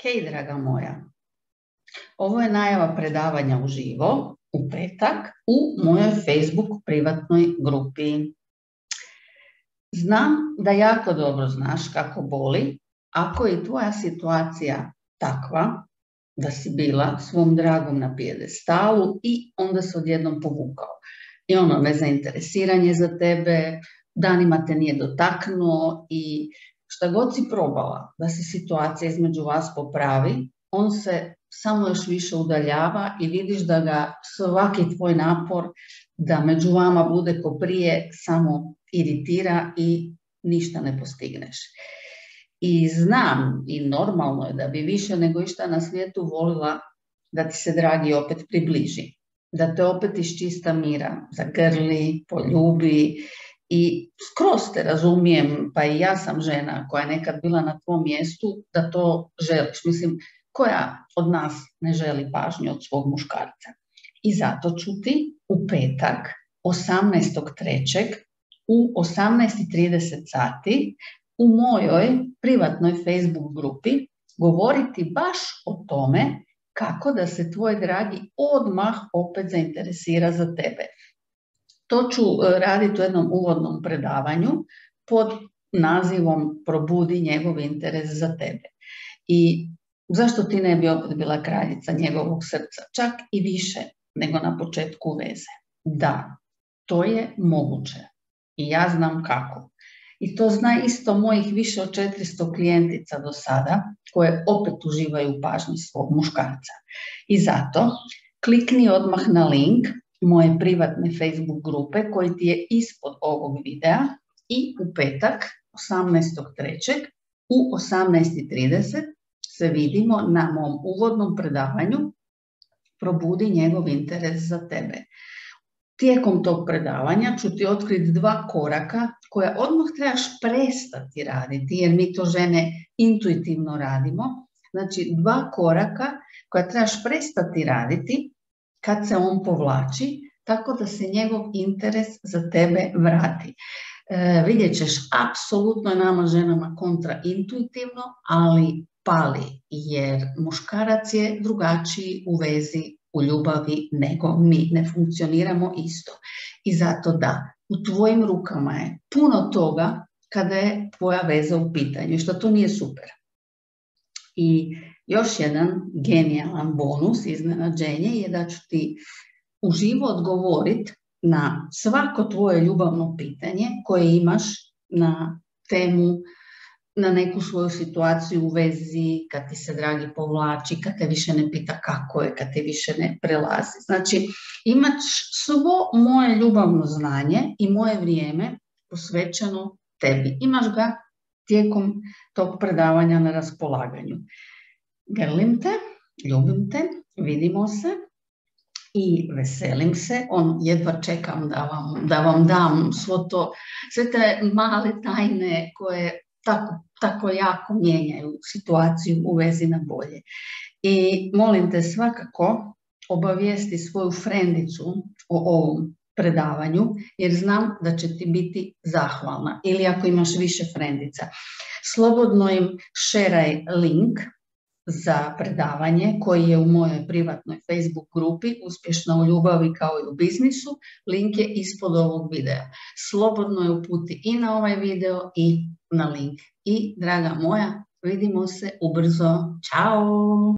Hej, draga moja, ovo je najava predavanja uživo u petak u mojoj Facebook privatnoj grupi. Znam da jako dobro znaš kako boli ako je tvoja situacija takva da si bila svom dragom na pijedestalu i onda se odjednom povukao. I nezainteresiranje za tebe, danima te nije dotaknuo i šta god si probala da se situacija između vas popravi, on se samo još više udaljava i vidiš da ga svaki tvoj napor da među vama bude ko prije samo iritira i ništa ne postigneš. I znam i normalno je da bi više nego išta na svijetu volila da ti se dragi opet približi, da te opet iz čista mira zagrli, poljubi i skroz te razumijem, pa i ja sam žena koja je nekad bila na tvom mjestu da to želiš. Mislim, koja od nas ne želi pažnju od svog muškarca. I zato ću ti u petak 18.3. u 18:30 sati u mojoj privatnoj Facebook grupi govoriti baš o tome kako da se tvoj dragi odmah opet zainteresira za tebe. To ću raditi u jednom uvodnom predavanju pod nazivom Probudi njegov interes za tebe. I zašto ti ne bi opet bila kraljica njegovog srca, čak i više nego na početku veze? Da, to je moguće i ja znam kako. I to zna isto mojih više od 400 klijentica do sada, koje opet uživaju u pažnji svog muškarca. I zato klikni odmah na link moje privatne Facebook grupe koji ti je ispod ovog videa i u petak 18.3. u 18:30 se vidimo na mom uvodnom predavanju Probudi njegov interes za tebe. Tijekom tog predavanja ću ti otkriti 2 koraka koja odmah trebaš prestati raditi, jer mi to žene intuitivno radimo. Znači 2 koraka koja trebaš prestati raditi kad se on povlači, tako da se njegov interes za tebe vrati. Vidjet ćeš, apsolutno je nama ženama kontraintuitivno, ali pali, jer muškarac je drugačiji u vezi, u ljubavi nego mi, ne funkcioniramo isto. I zato da, u tvojim rukama je puno toga kada je tvoja veza u pitanju i što to nije super. I još jedan genijalan bonus, iznenađenje, je da ću ti uživo odgovoriti na svako tvoje ljubavno pitanje koje imaš na temu, na neku svoju situaciju u vezi, kad ti se dragi povlači, kad te više ne pita kako je, kad te više ne prelazi. Znači, imaš svo moje ljubavno znanje i moje vrijeme posvećeno tebi. Imaš ga tijekom tog predavanja na raspolaganju. Grlim te, ljubim te, vidimo se i veselim se. Jedva čekam da vam dam sve te male tajne koje tako jako mijenjaju situaciju u vezi na bolje. I molim te svakako obavijesti svoju frendicu o ovom predavanju, jer znam da će ti biti zahvalna. Ili ako imaš više frendica, slobodno im šeraj link za predavanje koji je u mojoj privatnoj Facebook grupi Uspješna u ljubavi kao i u biznisu. Link je ispod ovog videa. Slobodno je uputi i na ovaj video i na link. I draga moja, vidimo se ubrzo. Ćao!